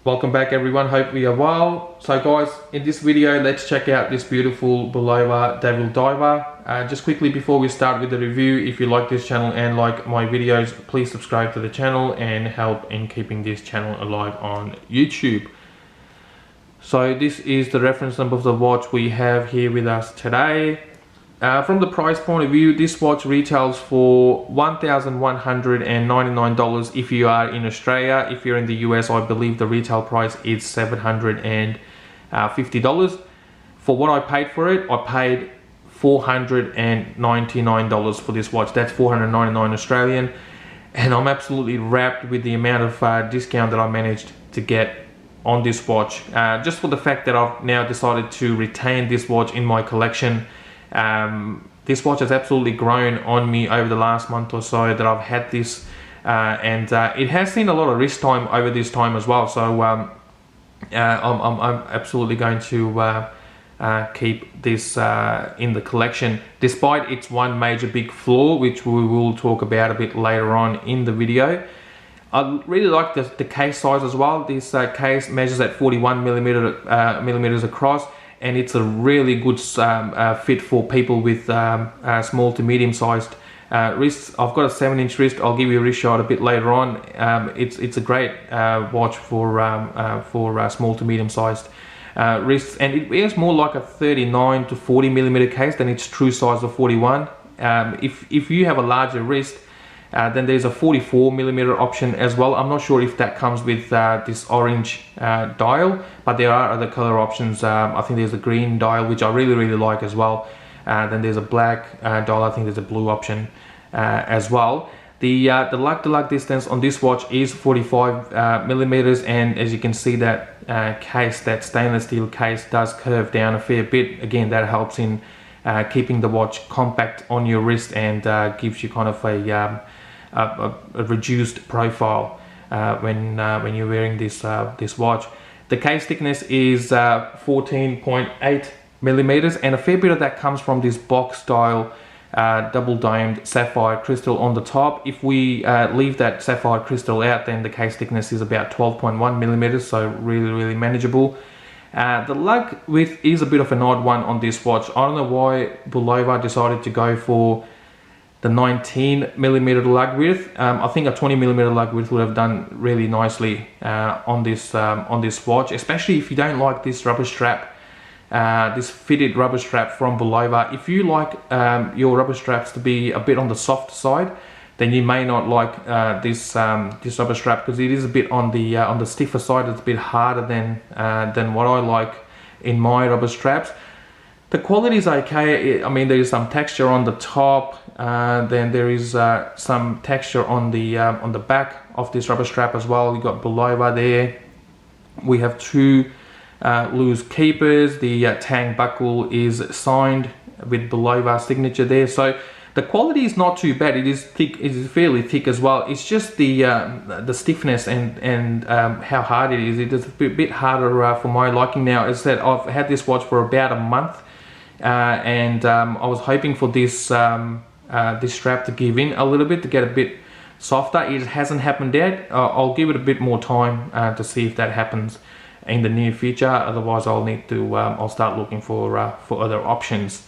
Welcome back everyone, hope you are well. So guys, in this video let's check out this beautiful Bulova Devil Diver. Just quickly before we start with the review, if you like this channel and like my videos, please subscribe to the channel and help in keeping this channel alive on YouTube. So this is the reference number of the watch we have here with us today. From the price point of view, this watch retails for $1,199 if you are in Australia. If you're in the US, I believe the retail price is $750. For what I paid for it, I paid $499 for this watch. That's $499 Australian, and I'm absolutely wrapped with the amount of discount that I managed to get on this watch. Just for the fact that I've now decided to retain this watch in my collection. This watch has absolutely grown on me over the last month or so that I've had this, and it has seen a lot of wrist time over this time as well. So I'm absolutely going to keep this in the collection, despite its one major big flaw, which we will talk about a bit later on in the video. I really like the case size as well. This case measures at 41 millimeters across, and it's a really good fit for people with small to medium sized wrists. I've got a 7-inch wrist. I'll give you a wrist shot a bit later on. It's a great watch for small to medium sized wrists, and it wears more like a 39 to 40 millimeter case than its true size of 41. If you have a larger wrist, then there's a 44 millimeter option as well. I'm not sure if that comes with this orange dial, but there are other color options. I think there's a green dial, which I really like as well. Then there's a black dial. I think there's a blue option as well. The lug to lug distance on this watch is 45 millimeters, and as you can see, that case, that stainless steel case, does curve down a fair bit. Again, that helps in keeping the watch compact on your wrist and gives you kind of a reduced profile when you're wearing this watch. The case thickness is 14.8 millimeters, and a fair bit of that comes from this box style double domed sapphire crystal on the top. If we leave that sapphire crystal out, then the case thickness is about 12.1 millimeters, so really manageable. The lug width is a bit of an odd one on this watch. I don't know why Bulova decided to go for the 19 millimeter lug width. I think a 20 millimeter lug width would have done really nicely on this watch, especially if you don't like this rubber strap, this fitted rubber strap from Bulova. If you like your rubber straps to be a bit on the soft side, then you may not like this rubber strap, because it is a bit on the stiffer side. It's a bit harder than what I like in my rubber straps. The quality is okay. I mean, there is some texture on the top, then there is some texture on the back of this rubber strap as well. You got Bulova there. We have two loose keepers. The tang buckle is signed with Bulova signature there. So the quality is not too bad. It is thick. It is fairly thick as well. It's just the stiffness and how hard it is. It is a bit harder for my liking now. As I said, I've had this watch for about a month, and I was hoping for this strap to give in a little bit, to get a bit softer. It hasn't happened yet. I'll give it a bit more time to see if that happens in the near future. Otherwise, I'll need to I'll start looking for other options.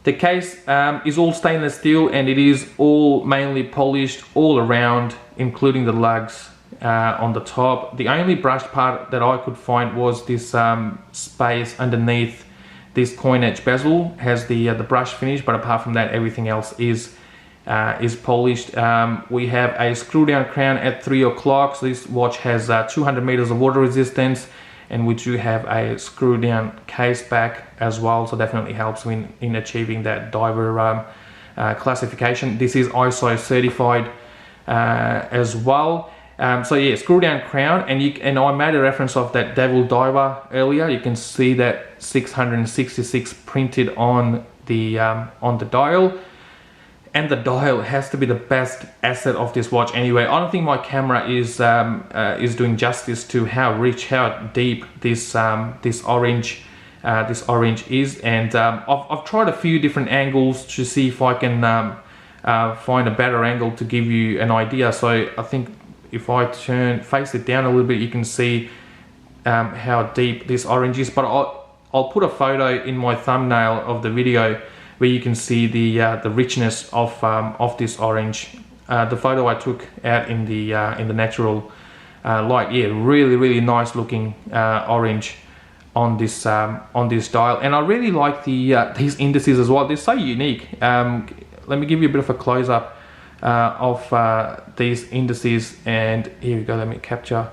The case is all stainless steel, and it is all mainly polished all around, including the lugs on the top. The only brushed part that I could find was this space underneath this coin edge bezel. Has the brush finish, but apart from that, everything else is polished. We have a screw down crown at 3 o'clock. So this watch has 200 meters of water resistance, and we do have a screw down case back as well, so definitely helps in achieving that diver classification. This is ISO certified as well. So yeah, screw down crown, and I made a reference of that Devil Diver earlier. You can see that 666 printed on the dial. And the dial has to be the best asset of this watch anyway. I don't think my camera is doing justice to how rich, how deep this orange is. And I've tried a few different angles to see if I can find a better angle to give you an idea. So I think if I face it down a little bit, you can see how deep this orange is. But I'll put a photo in my thumbnail of the video where you can see the richness of this orange. The photo I took out in the natural light. Yeah, really nice looking orange on this dial, and I really like these indices as well. They're so unique. Let me give you a bit of a close up of these indices, and here we go. Let me capture.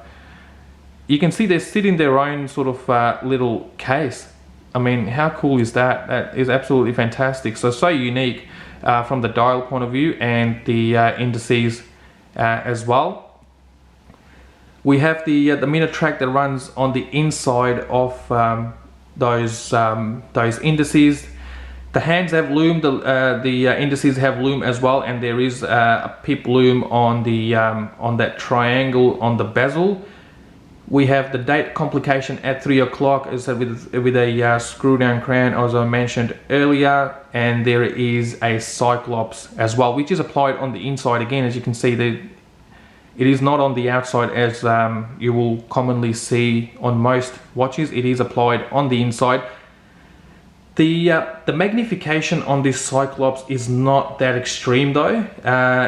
You can see they sit in their own sort of little case. I mean, how cool is that? That is absolutely fantastic. So unique from the dial point of view, and the indices as well. We have the minute track that runs on the inside of those indices. The hands have loom, the indices have loom as well, and there is a pip loom on that triangle on the bezel. We have the date complication at 3 o'clock with a screw down crown, as I mentioned earlier, and there is a Cyclops as well, which is applied on the inside. Again, as you can see, it is not on the outside as you will commonly see on most watches. It is applied on the inside. The magnification on this Cyclops is not that extreme though.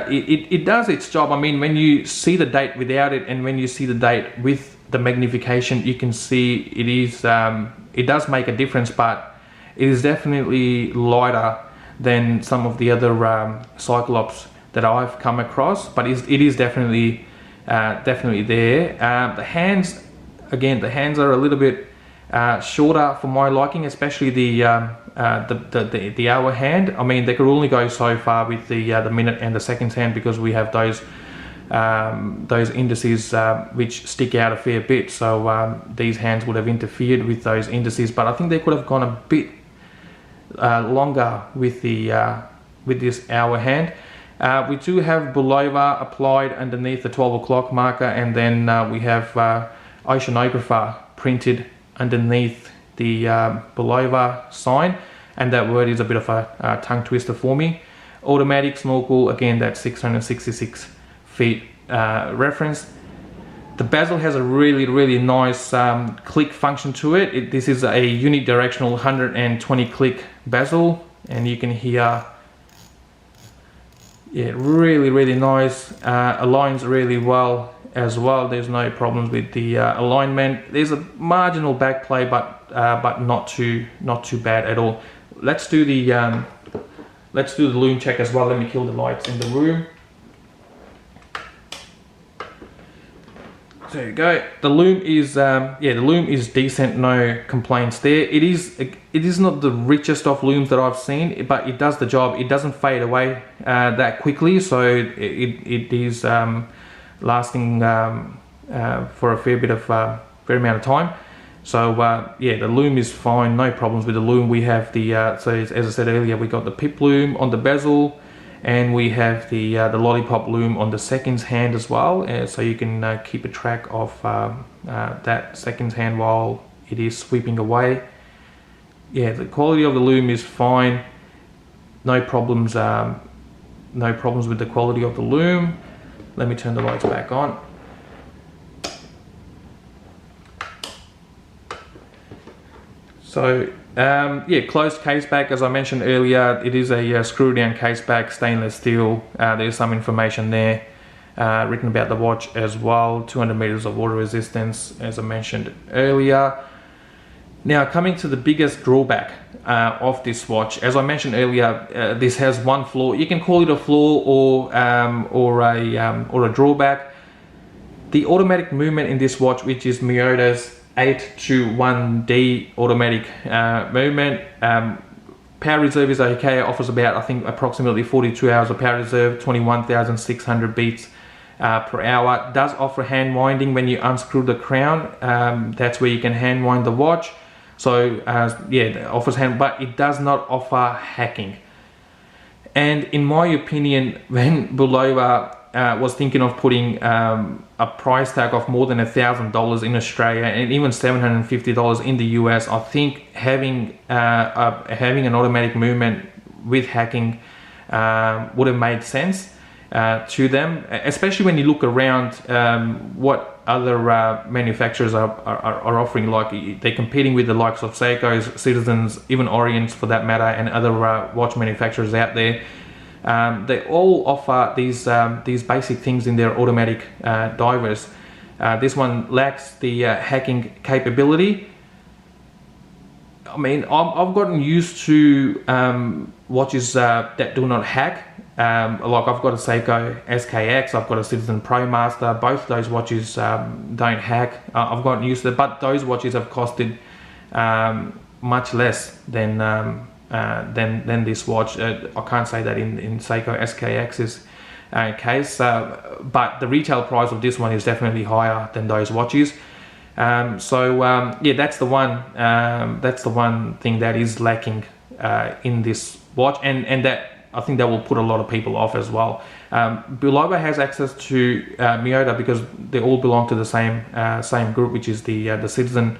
It does its job. I mean, when you see the date without it and when you see the date with the magnification, you can see it does make a difference, but it is definitely lighter than some of the other Cyclops that I've come across, but it is definitely there. The hands, again, the hands are a little bit shorter for my liking, especially the hour hand. I mean, they could only go so far with the minute and the seconds hand, because we have those indices which stick out a fair bit. So these hands would have interfered with those indices, but I think they could have gone a bit longer with this hour hand. We do have Bulova applied underneath the 12 o'clock marker, and then we have oceanographer printed underneath the Bulova sign, and that word is a bit of a tongue twister for me. Automatic snorkel, again, that 666 feet reference. The bezel has a really nice click function to it. This is a unidirectional 120 click bezel, and you can hear, yeah, really nice. Aligns really well as well. There's no problems with the alignment. There's a marginal back play, but not too bad at all. Let's do the loom check as well. Let me kill the lights in the room. There you go. The loom is the loom is decent, no complaints there. It is not the richest of looms that I've seen, but it does the job. It doesn't fade away that quickly, so it is lasting for a fair amount of time. So yeah, the loom is fine, no problems with the loom. We have the so as I said earlier, we got the pip loom on the bezel, and we have the lollipop loom on the seconds hand as well, so you can keep a track of that seconds hand while it is sweeping away. Yeah, the quality of the loom is fine, no problems with the quality of the loom. Let me turn the lights back on. So yeah, closed case back, as I mentioned earlier. It is a screw down case back, stainless steel. There's some information there written about the watch as well. 200 meters of water resistance, as I mentioned earlier. Now, coming to the biggest drawback of this watch, as I mentioned earlier, this has one flaw. You can call it a flaw or a drawback. The automatic movement in this watch, which is Miyota's 8-to-1D automatic movement. Power reserve is okay. It offers about, I think, approximately 42 hours of power reserve, 21,600 beats per hour. It does offer hand winding when you unscrew the crown. That's where you can hand wind the watch. So yeah, it offers hand, but it does not offer hacking. And in my opinion, when Bulova was thinking of putting a price tag of more than $1,000 in Australia and even $750 in the US, I think having an automatic movement with hacking would have made sense. to them, especially when you look around what other manufacturers are offering. Like they're competing with the likes of Seiko's, Citizens, even Orient's for that matter, and other watch manufacturers out there. They all offer these basic things in their automatic divers. This one lacks the hacking capability. I mean, I've gotten used to watches that do not hack. Like I've got a Seiko SKX, I've got a Citizen Pro Master. Both of those watches don't hack. I've gotten used to it, but those watches have costed much less than this watch. I can't say that in Seiko SKX's case, but the retail price of this one is definitely higher than those watches. Yeah, that's the one thing that is lacking in this watch, and that I think that will put a lot of people off as well. Bulova has access to Miyota because they all belong to the same group, which is the Citizen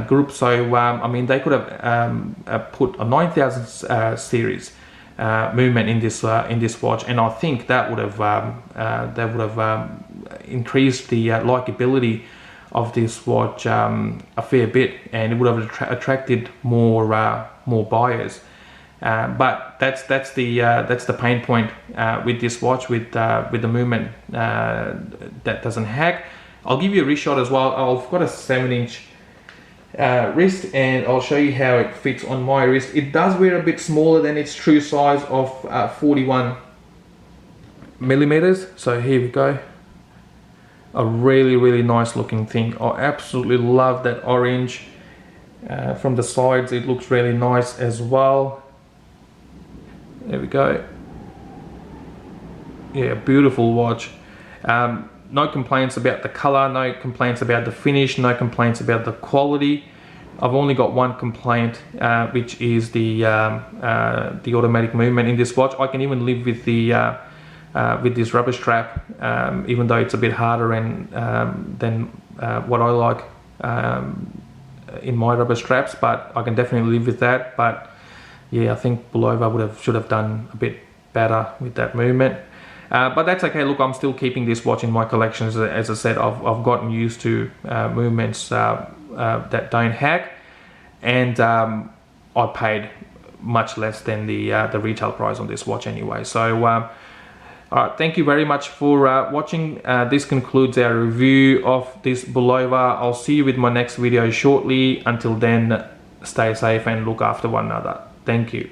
group. So I mean, they could have put a 9000 series movement in this watch, and I think that would have increased the likability of this watch a fair bit, and it would have attracted more buyers. But that's the pain point with this watch, with the movement that doesn't hack. I'll give you a wrist shot as well. I've got a 7-inch wrist, and I'll show you how it fits on my wrist. It does wear a bit smaller than its true size of 41 millimeters. So here we go. A really nice looking thing. I absolutely love that orange. From the sides it looks really nice as well. There we go. Yeah, beautiful watch. No complaints about the color, no complaints about the finish, no complaints about the quality. I've only got one complaint, which is the automatic movement in this watch. I can even live with with this rubber strap, even though it's a bit harder than what I like in my rubber straps, but I can definitely live with that. But yeah, I think Bulova should have done a bit better with that movement. But that's okay. Look, I'm still keeping this watch in my collection. As I said, I've gotten used to movements that don't hack, and I paid much less than the retail price on this watch anyway. So all right, thank you very much for watching. This concludes our review of this Bulova. I'll see you with my next video shortly. Until then, stay safe and look after one another. Thank you.